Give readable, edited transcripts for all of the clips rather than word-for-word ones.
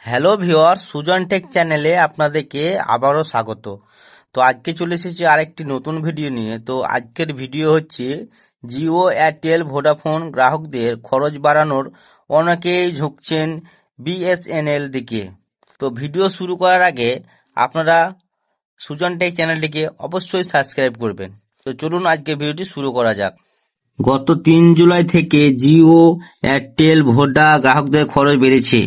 Hello viewer, Sujan take চ্যানেলে আপনাদেরকে আবারও স্বাগত। তো আজকে চলে এসেছি আরেকটি নতুন ভিডিও নিয়ে। তো আজকের ভিডিও হচ্ছে জিও, এয়ারটেল, ভোডাফোন গ্রাহকদের খরচ বাড়ানোর অনেকেই ঝুঁকছেন বিএসএনএল দিকে। তো ভিডিও শুরু করার আগে আপনারা সুজন টেক চ্যানেলটিকে অবশ্যই সাবস্ক্রাইব করবেন। তো চলুন আজকে ভিডিওটি শুরু করা যাক। গত 3 জুলাই থেকে জিও, এয়ারটেল, ভোডা গ্রাহকদের খরচ বেড়েছে।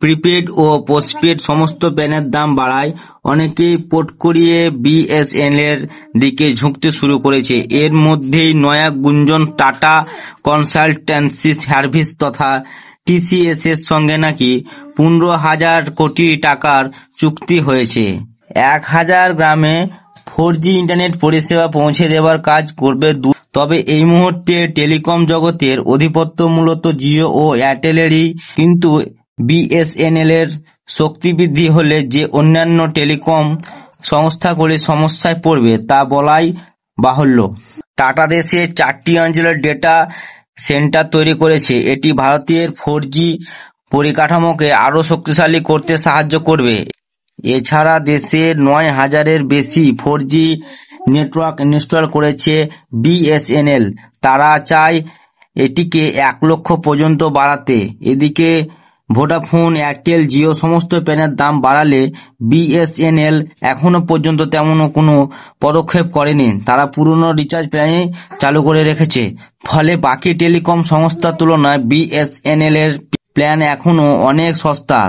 প্রিপেড ও পোস্টপেড সমস্ত প্ল্যানের দাম বাড়ায় অনেকেই পোর্ট করিয়ে বিএসএনএল এর দিকে ঝুঁকতে শুরু করেছে। এর মধ্যেই নয়া গুঞ্জন টাটা কনসালটেন্সি সার্ভিস তথা টিসিএস এর সঙ্গে নাকি 15,000 কোটি টাকার চুক্তি হয়েছে। 1,000 গ্রামে 4G ইন্টারনেট পরিষেবা পৌঁছে দেওয়ার কাজ করবে। তবে এই মুহূর্তে টেলিকম জগতের আধিপত্য মূলত জিও ও এয়ারটেলেরই, কিন্তু বিএসএনএল এর শক্তি বৃদ্ধি হলে যে অন্যান্য টেলিকম সংস্থাগুলি সমস্যায় পড়বে তা বলাই বাহুল্য। টাটা দেশে 4টি অঞ্চলের ডেটা সেন্টার তৈরি করেছে। এটি ভারতের 4G পরিকাঠামোকে আরও শক্তিশালী করতে সাহায্য করবে। এছাড়া দেশে 9,000-এর বেশি 4G নেটওয়ার্ক ইনস্টল করেছে বিএসএনএল। তারা চায় এটিকে 1 লক্ষ পর্যন্ত বাড়াতে। এদিকে ভোডাফোন, এয়ারটেল, জিও সমস্ত প্ল্যানের দাম বাড়ালে বিএসএনএল এখনো পর্যন্ত তেমন কোনো পদক্ষেপ করেনি। তারা পুরনো রিচার্জ প্ল্যানই চালু করে রেখেছে। ফলে বাকি টেলিকম সংস্থার তুলনায় বিএসএনএল এর প্ল্যান এখনো অনেক সস্তা।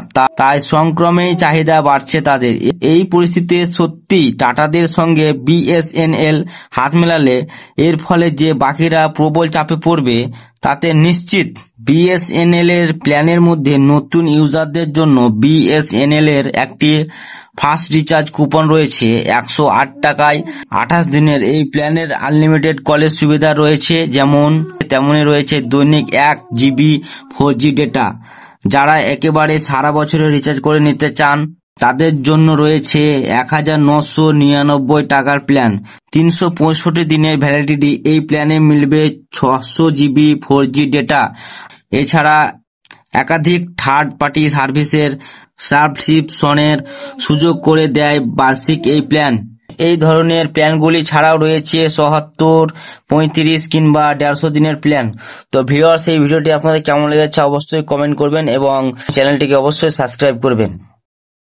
তাই সংক্রমেই চাহিদা বাড়ছে তাদের। এই পরিস্থিতিতে সত্যি টাটাদের সঙ্গে বিএসএনএল হাত মেলালে এর ফলে যে বাকিরা প্রবল চাপে পড়বে তাতে নিশ্চিত। বিএসএনএল এর প্ল্যানের মধ্যে নতুন ইউজারদের জন্য বিএসএনএল এর একটি ফাস্ট রিচার্জ কুপন রয়েছে। 108 টাকায় 28 দিনের এই প্ল্যানের আনলিমিটেড কলের সুবিধা রয়েছে। তেমনই রয়েছে দৈনিক 1 জিবি 4G ডেটা। যারা একেবারে সারা বছরের রিচার্জ করে নিতে চান তাদের জন্য রয়েছে 1,999 টাকার প্ল্যান, 365 দিনের ভ্যালিডিটি। এই প্ল্যানে মিলবে 600 জিবি 4G ডেটা। এছাড়া একাধিক থার্ড পার্টি সার্ভিসের সাবস্ক্রিপশনের সুযোগ করে দেয় বার্ষিক এই প্ল্যান। এই ধরনের প্ল্যানগুলি ছাড়াও রয়েছে 77, 35 কিংবা 150 দিনের প্ল্যান। তো ভিউয়ার্স, এই ভিডিওটি আপনাদের কেমন লেগেছে অবশ্যই কমেন্ট করবেন এবং চ্যানেলটিকে অবশ্যই সাবস্ক্রাইব করবেন।